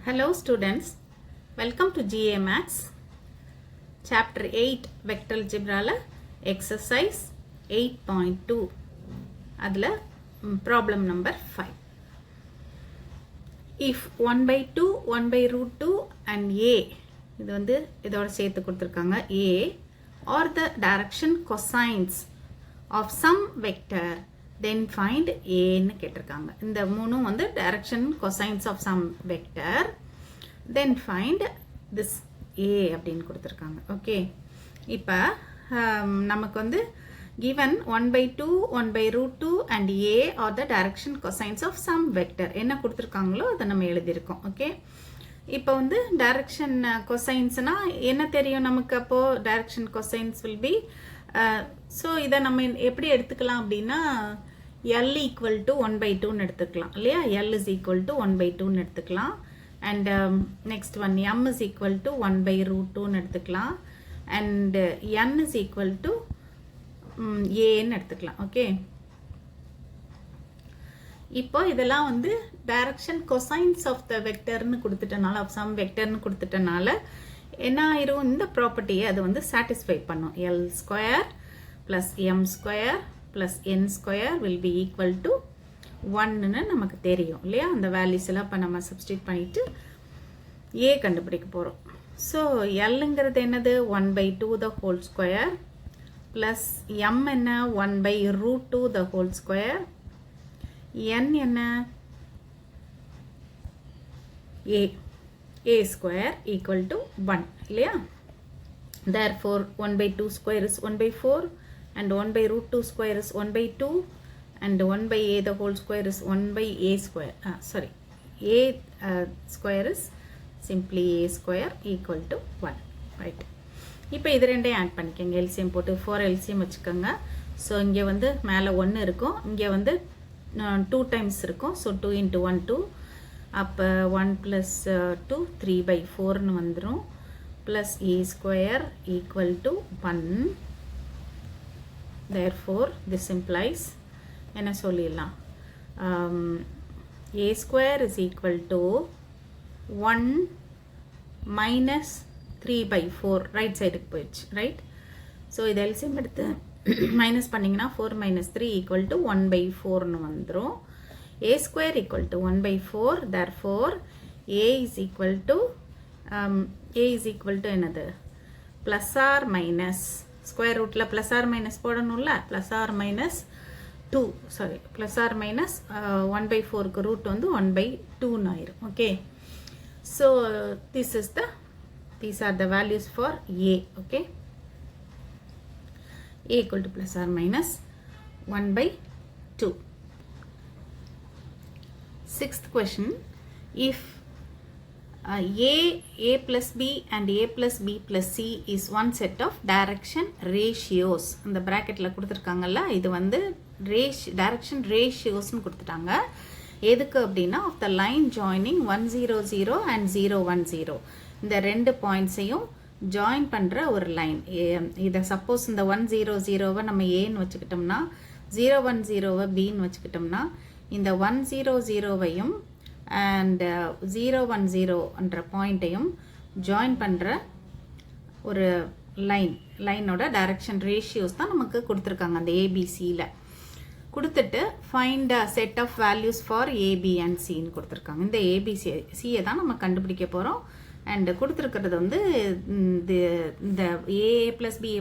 Hello students, welcome to GA Maths, Chapter 8 Vector Algebra Exercise 8.2 adla problem number 5. If 1 by 2, 1 by root 2 and A இது வந்து இதோட சேர்த்து கொடுத்திருக்காங்க A or the direction cosines of some vector then find A ன்னு கேட்டிருக்காங்க. இந்த மூணும் வந்து direction cosines of some vector then find this A அப்படின்னு கொடுத்திருக்காங்க. ஓகே, இப்போ நமக்கு வந்து given 1 by 2, 1 by root 2 and A are the direction cosines of some vector என்ன கொடுத்திருக்காங்களோ அதை நம்ம எழுதியிருக்கோம். ஓகே, இப்போ வந்து direction cosinesனா என்ன தெரியும் நமக்கு? அப்போ direction cosines will be so இதை நம்ம எப்படி எடுத்துக்கலாம் அப்படின்னா L equal to 1 by 2ன்னு எடுத்துக்கலாம் இல்லையா? L is equal to 1 by 2ன்னு எடுத்துக்கலாம். And next one M is equal to 1 by root 2ன்னு எடுத்துக்கலாம். And N is equal to Aன்னு எடுத்துக்கலாம். ஓகே, இப்போ இதெல்லாம் வந்து direction cosines of the vectorன்னு கொடுத்துட்டனால of some vectorன்னு கொடுத்துட்டனால என்ன ஆயிரும்? இந்த ப்ராப்பர்ட்டியை அது வந்து சாட்டிஸ்ஃபை பண்ணும். L square plus M square plus N square will be equal to 1ன்னு நமக்கு தெரியும் இல்லையா? அந்த வேல்யூஸ் எல்லாம் இப்போ நம்ம சப்ஸ்டிட் பண்ணிட்டு A கண்டுபிடிக்க போகிறோம். ஸோ Lங்கிறது என்னது? 1 by 2 the whole square plus M என்ன? 1 by root 2 the whole square. N என்ன? A square equal to 1 இல்லையா? Therefore 1 by 2 square is 1 by 4 and 1 by root 2 square is 1 by 2 and 1 by A the whole square is 1 by A square. A square is simply A square equal to 1. Right. இப்போ இது ரெண்டையும் add பண்ணிக்கோங்க. LCM போட்டு 4 LCM வச்சுக்கோங்க. So இங்கே வந்து மேலே 1 இருக்கும், இங்கே வந்து 2 டைம்ஸ் இருக்கும். ஸோ 2 into 1 2, அப்போ 1 plus 2 3 by 4ன்னு வந்துடும். plus A square equal to 1. Therefore this implies என்ன சொல்லிடலாம்? A square is equal to 1 minus 3 by 4 right சைடுக்கு போயிடுச்சு. ரைட், ஸோ இது எல்சிஎம் எடுத்து மைனஸ் பண்ணிங்கன்னா 4 minus 3 equal to 1 by 4ன்னு வந்துடும். A square equal to 1 by 4. Therefore A is equal to என்னது? plus or minus square ரூட்டில் ப்ளஸ் ஆர் மைனஸ் போடணும்ல, plus or minus 2 plus or minus 1 by 4க்கு root வந்து 1 by 2ன்னு ஆயிரும். Okay, so these are the values for A. Okay, A equal to plus or minus 1 by 2. Sixth question, if A plus B and A plus B plus C is one set of direction ratios. இந்த bracketல கொடுத்துருக்காங்கல்ல, இது வந்து direction ratiosன்னு கொடுத்துட்டாங்க. எதுக்கு அப்படின்னா of the line joining 100 and 010 இந்த ரெண்டு பாயிண்ட்ஸையும் join பண்ணுற ஒரு லைன். இதை சப்போஸ் இந்த 100வை நம்ம ஏன்னு வச்சுக்கிட்டோம்னா 010வை பின்னு வச்சுக்கிட்டோம்னா இந்த 100வையும் அண்ட் 010ன்ற பாயிண்ட்டையும் ஜாயின் பண்ணுற ஒரு லைனோட டைரக்ஷன் ரேஷியோஸ் தான் நமக்கு கொடுத்துருக்காங்க அந்த ஏபிசியில். கொடுத்துட்டு find set of values for AB and சின்னு கொடுத்துருக்காங்க. இந்த ஏபிசியை தான் நம்ம கண்டுபிடிக்க போகிறோம். அண்ட் கொடுத்துருக்கிறது வந்து இந்த ஏ ப்ளஸ் பி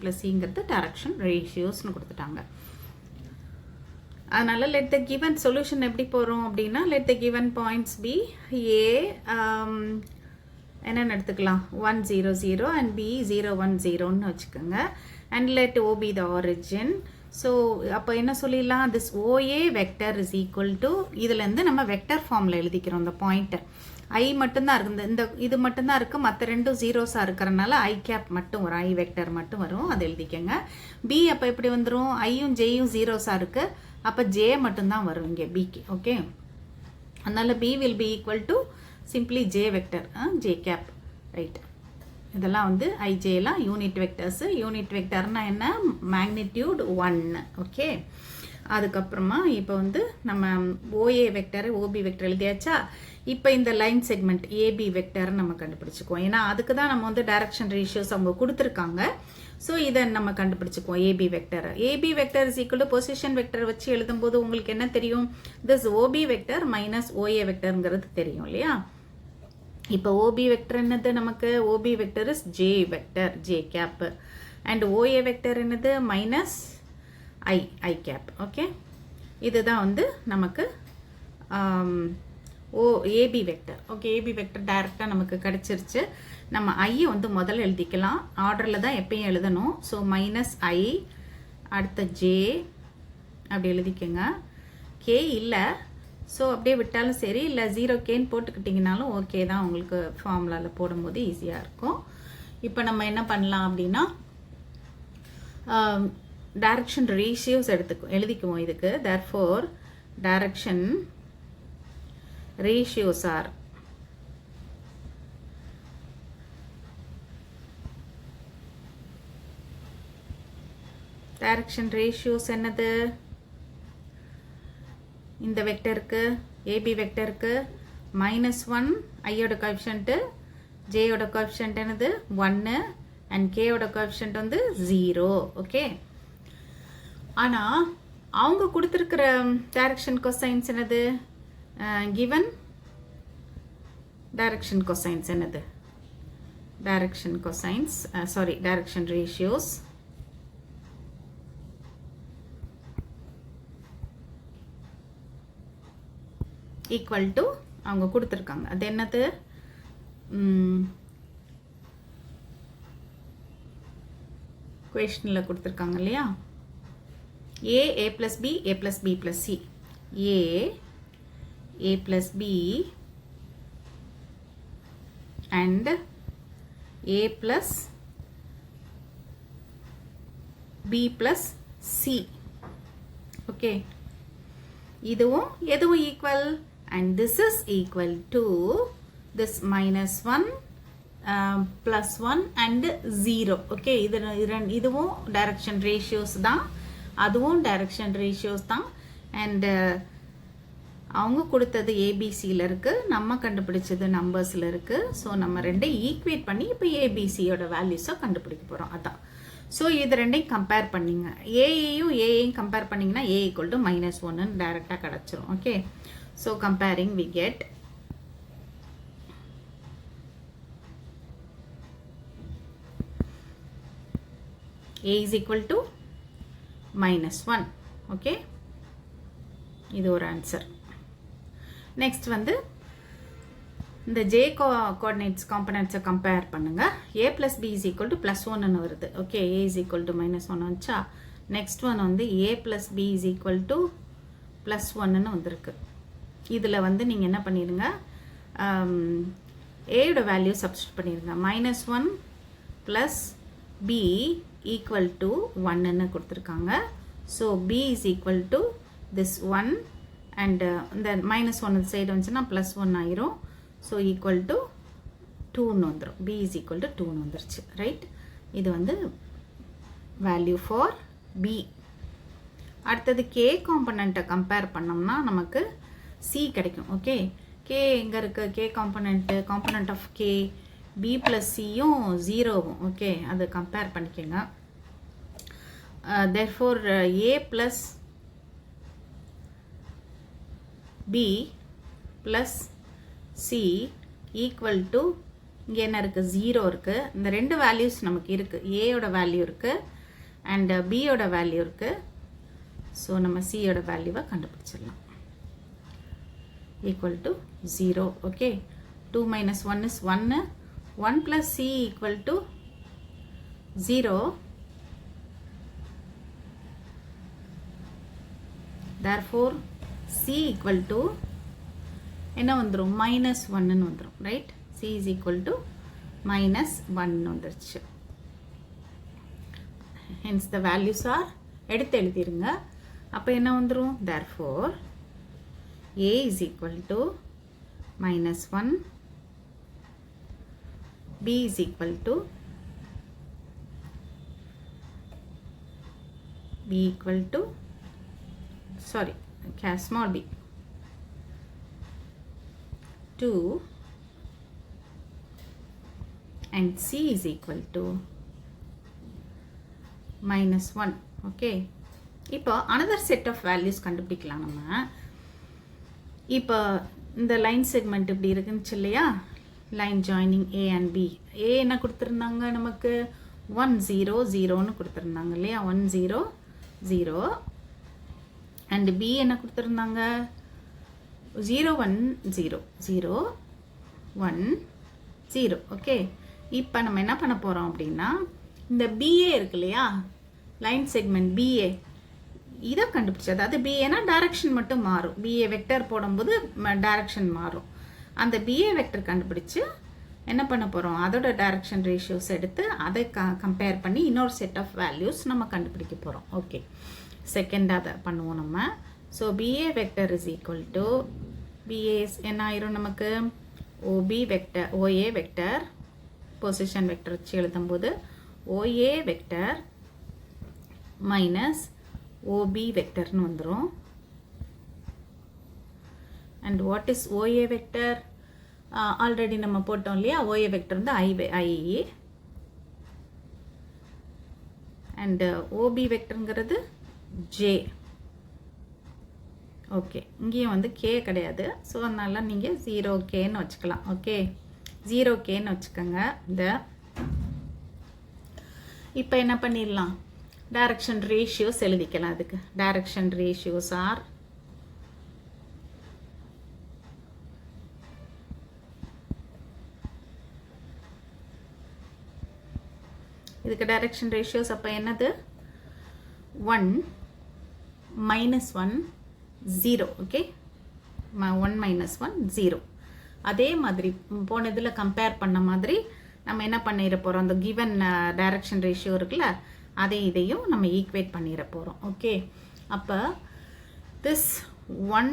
ப்ளஸ் சிங்கிறது டைரக்ஷன் ரேஷியோஸ்னு கொடுத்துட்டாங்க. அதனால் let the given solution எப்படி போகிறோம் அப்படின்னா let the given points be A என்னென்னு எடுத்துக்கலாம் 100 and B 010ன்னு வச்சுக்கோங்க. and let O be the origin. So அப்போ என்ன சொல்லிடலாம்? this OA vector is equal to இதுலேருந்து நம்ம வெக்டர் ஃபார்மில் எழுதிக்கிறோம். இந்த பாயிண்ட்டை ஐ மட்டும்தான் இருக்குது, இந்த இது மட்டும்தான் இருக்குது, மற்ற ரெண்டும் ஜீரோஸாக இருக்கிறனால ஐ கேப் மட்டும் வரும், ஐ வெக்டர் மட்டும் வரும், அதை எழுதிக்கங்க. பி அப்போ எப்படி வந்துடும்? ஐயும் ஜேயும் ஜீரோஸாக இருக்குது, அப்போ ஜே மட்டும்தான் வரும் இங்கே பிக்கு. ஓகே, அதனால் B will B equal to simply J vector, J cap. Right, இதெல்லாம் வந்து ஐஜேலாம் யூனிட் வெக்டர்ஸு. யூனிட் வெக்டர்னா என்ன? மேக்னிடியூட் 1. ஓகே, அதுக்கப்புறமா இப்போ வந்து நம்ம ஓஏ வெக்டர் ஓபி வெக்டர் எழுதியாச்சா. இப்போ இந்த லைன் செக்மெண்ட் ஏபி வெக்டர் நம்ம கண்டுபிடிச்சிக்குவோம். ஏன்னா அதுக்கு தான் நம்ம வந்து டைரக்ஷன் ரேஷியோஸ் அவங்க கொடுத்துருக்காங்க. ஸோ இதை நம்ம கண்டுபிடிச்சிக்குவோம். AB vector is equal to position vector வச்சு எழுதும்போது உங்களுக்கு என்ன தெரியும், this OB vector minus OA வெக்டருங்கிறது தெரியும் இல்லையா. இப்போ ஓபி வெக்டர் என்னது, நமக்கு OB vector is J vector, J cap, and OA vector என்னது மைனஸ் ஐ கேப். ஓகே, இதுதான் வந்து நமக்கு AB vector. Okay, AB vector டைரெக்டாக நமக்கு கிடச்சிருச்சு. நம்ம ஐயை வந்து முதல்ல எழுதிக்கலாம், ஆர்டரில் தான் எப்பயும் எழுதணும். ஸோ மைனஸ் ஐ, அடுத்த ஜே அப்படி எழுதிக்கோங்க. கே இல்லை, ஸோ அப்படியே விட்டாலும் சரி, இல்லை 0Kன்னு போட்டுக்கிட்டிங்கனாலும் ஓகே தான், உங்களுக்கு ஃபார்முலாவில் போடும்போது ஈஸியாக இருக்கும். இப்போ நம்ம என்ன பண்ணலாம் அப்படின்னா டைரக்ஷன் ரேஷியோஸ் எழுதிக்குவோம் இதுக்கு. therefore direction ratios are என்னது, இந்த வெக்டருக்கு ஏபி வெக்டருக்கு -1 ஐயோட கோஎஃபிஷியன்ட், ஜேயோட கோஎஃபிஷியன்ட் என்னது 1 அண்ட் கேயோட கோஎஃபிஷியன்ட் வந்து 0. ஓகே, ஆனால் அவங்க கொடுத்துருக்கிற டைரக்ஷன் கொசைன்ஸ் என்னது, கிவன் டைரக்ஷன் கொசைன்ஸ் என்னது, direction cosines direction ratios equal to அவங்க கொடுத்துருக்காங்க. அது என்னது, குவேஷனில் கொடுத்துருக்காங்க இல்லையா, a plus b plus c, a plus b and a plus b plus c. okay, இதுவும் எதுவும் equal, and this is equal to this -1 +1 and 0. okay, இதுவும் direction ratios தான், அதுவும் டைரக்ஷன் ரேஷியோஸ் தான். அண்ட் அவங்க கொடுத்தது ஏபிசியில் இருக்குது, நம்ம கண்டுபிடிச்சது நம்பர்ஸில் இருக்குது. ஸோ நம்ம ரெண்டையும் ஈக்குவேட் பண்ணி இப்போ ஏபிசியோட வேல்யூஸை கண்டுபிடிக்க போகிறோம். அதான். ஸோ இது ரெண்டையும் கம்பேர் பண்ணிங்க, ஏஐயும் கம்பேர் பண்ணிங்கன்னா a = -1ன்னு டைரெக்டாக கிடச்சிரும். Okay, so comparing we get a is equal to -1. Okay, இது ஒரு ஆன்சர். நெக்ஸ்ட் வந்து இந்த ஜே கோஆர்டினேட்ஸ் காம்பனன்ட்ஸை கம்பேர் பண்ணுங்க. a plus b is equal to +1ன்னு வருது. Okay, a is equal to -1 வந்துச்சா. நெக்ஸ்ட் ஒன் வந்து a plus b is equal to +1ன்னு வந்திருக்கு. இதில் வந்து நீங்கள் என்ன பண்ணிடுங்க, ஏயோட வேல்யூ சப்ஸ்டிட் பண்ணிடுங்க. -1 + b equal to 1ன்னு கொடுத்துருக்காங்க. So b is equal to this 1 and இந்த -1 சைடு வந்துச்சுன்னா +1 ஆயிரும். ஸோ ஈக்குவல் டு 2ன்னு வந்துடும். b is equal to 2ன்னு வந்துருச்சு. ரைட், இது வந்து வேல்யூ ஃபார் b. அடுத்தது k காம்பனண்ட்டை கம்பேர் பண்ணோம்னா நமக்கு c கிடைக்கும். ஓகே, k எங்கே இருக்குது, k component of k b plus cயும் 0வும். ஓகே, அதை கம்பேர் பண்ணிக்கோங்க. therefore a plus b plus c equal to இங்கே என்ன இருக்குது, 0 இருக்குது. இந்த ரெண்டு வேல்யூஸ் நமக்கு இருக்குது, ஏயோட வேல்யூ இருக்குது அண்ட் பியோட வேல்யூ இருக்குது. ஸோ நம்ம சியோட வேல்யூவை கண்டுபிடிச்சிடலாம். equal to 0. okay, 2 minus 1 is 1. 1 plus c equal to 0. therefore c equal to என்ன வந்துரும், -1 வந்துரும். Right, c is equal to -1 வந்துருச்சு. hence the values are எடுத்து எழுதிருங்க. அப்போ என்ன வந்துரும், therefore a is equal to -1, b is equal to b equal to sorry, small b, 2 and c is equal to -1. okay, இப்போ another set of values கண்டுபிடிக்கலாம் நம்ம. இப்போ இந்த லைன் செக்மெண்ட் இப்படி இருக்குன்னு இல்லையா, line joining a and b. a என்ன கொடுத்துருந்தாங்க நமக்கு 1 0 0ன்னு கொடுத்துருந்தாங்க இல்லையா, 1 0 0. அண்ட் b என்ன கொடுத்துருந்தாங்க 0 1 0 0 1 0. ஓகே, இப்போ நம்ம என்ன பண்ண போகிறோம் அப்படின்னா, இந்த BA இருக்கு இல்லையா, லைன் செக்மெண்ட் BA, இதை கண்டுபிடிச்சி, அதாவது BAனா டைரக்ஷன் மட்டும் மாறும், BA வெக்டர் போடும்போது டைரக்ஷன் மாறும். அந்த BA வெக்டர் கண்டுபிடிச்சு என்ன பண்ண போகிறோம், அதோட டைரக்ஷன் ரேஷியோஸ் எடுத்து அதை கம்பேர் பண்ணி இன்னொரு செட் ஆஃப் வேல்யூஸ் நம்ம கண்டுபிடிக்க போகிறோம். ஓகே, செகண்டாக அதை பண்ணுவோம் நம்ம. So BA vector is equal to, BA என்ன ஆயிரும் நமக்கு, OB vector, OA vector, position vector வச்சு எழுதும்போது OA வெக்டர் மைனஸ் OB வெக்டர்னு வந்துடும். And what is OA vector, already நம்ம போட்டோம் இல்லையா, OA வெக்டர் வந்து I and OB வெக்டருங்கிறது J. Okay, இங்கேயும் வந்து K கிடையாது, ஸோ அதனால நீங்கள் 0Kன்னு வச்சுக்கலாம். ஓகே, 0Kன்னு வச்சுக்கோங்க. இந்த இப்போ என்ன பண்ணிடலாம், டைரக்ஷன் ரேஷியோஸ் எழுதிக்கலாம். அதுக்கு டைரக்ஷன் ரேஷியோஸ் ஆர் இதுக்கு டைரக்ஷன் ரேஷியோஸ் அப்போ என்னது 1 -1 0. ஓகே, 1 -1 0. அதே மாதிரி போன இதில் கம்பேர் பண்ண மாதிரி நம்ம என்ன பண்ணிட போகிறோம், அந்த கிவன் டைரக்ஷன் ரேஷியோ இருக்குல்ல, அதை இதையும் நம்ம ஈக்குவேட் பண்ணிட போகிறோம். ஓகே, அப்போ this 1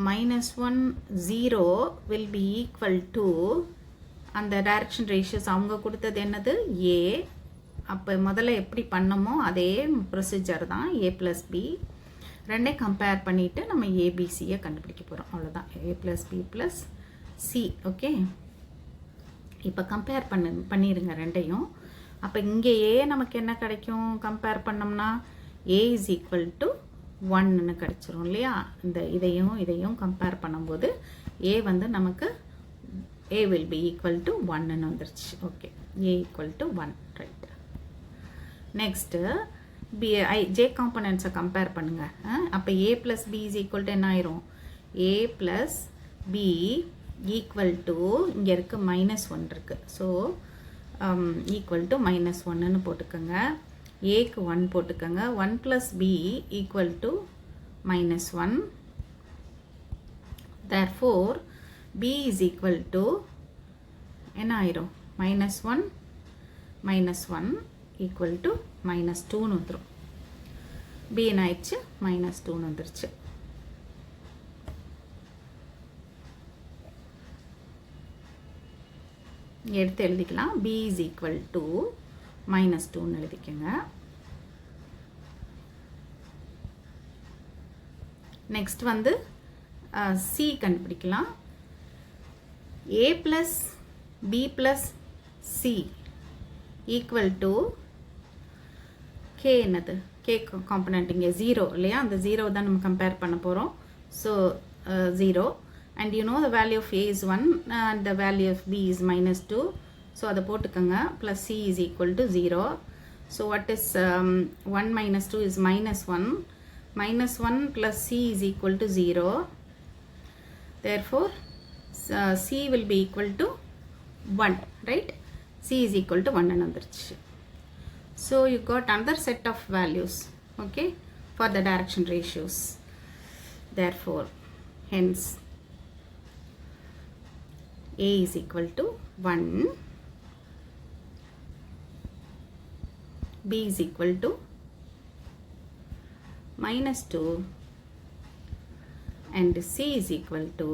-1 0 will be equal to, அந்த டைரக்ஷன் ரேஷியோஸ் அவங்க கொடுத்தது என்னது A. அப்போ முதல்ல எப்படி பண்ணமோ அதே ப்ரொசீஜர் தான், A + B. ரெண்டே கம்பேர் பண்ணிவிட்டு நம்ம ABCயை கண்டுபிடிக்க போகிறோம். அவ்வளோதான், A + B + C. ஓகே, இப்போ கம்பேர் பண்ணிடுங்க ரெண்டையும். அப்போ இங்கே A நமக்கு என்ன கிடைக்கும், கம்பேர் பண்ணோம்னா A is equal to 1ன்னு கிடச்சிரும் இல்லையா. இந்த இதையும் கம்பேர் பண்ணும்போது A வந்து நமக்கு A will be equal to 1ன்னு வந்துருச்சு. Okay, A equal to 1. Right, next J காம்பனன்ட்ஸை கம்பேர் பண்ணுங்க. அப்போ A + B is equal to என்ன ஆயிரும், A + B ஈக்குவல் டு, இங்கே இருக்கு -1 இருக்கு, ஸோ ஈக்குவல் டு -1ன்னு போட்டுக்கோங்க. ஏக்கு 1 போட்டுக்கோங்க. 1 + B equal to -1. therefore B is equal to என்ன ஆயிரும், -1 -1 ஈக்குவல் டு -2ன்னு வந்துடும். B என்ன ஆயிடுச்சு, -2ன்னு வந்துருச்சு. எடுத்து எழுதிக்கலாம். B is equal to -2ன்னு எழுதிக்கங்க. நெக்ஸ்ட் வந்து C கண்டுபிடிக்கலாம். A + B + C equal to K என்னது, K காம்பனண்ட் இங்கே 0 இல்லையா, அந்த 0 தான் நம்ம கம்பேர் பண்ண போகிறோம். So 0. And you know the value of A is 1 and the value of B is -2. So அதை போட்டுக்கங்க. plus C is equal to 0. So what is 1 - 2 is -1. -1 plus C is equal to 0. Therefore C will be equal to 1. Right? C is equal to 1 வந்துருச்சு. So you got another set of values, okay, for the direction ratios. Therefore, hence A is equal to 1, B is equal to -2, and C is equal to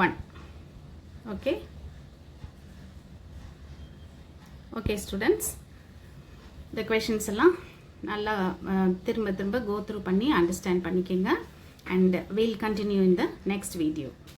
1. Okay, students, இந்த questions எல்லாம் நல்லா திரும்ப திரும்ப go through பண்ணி understand பண்ணிக்கோங்க. And we'll continue in the next video.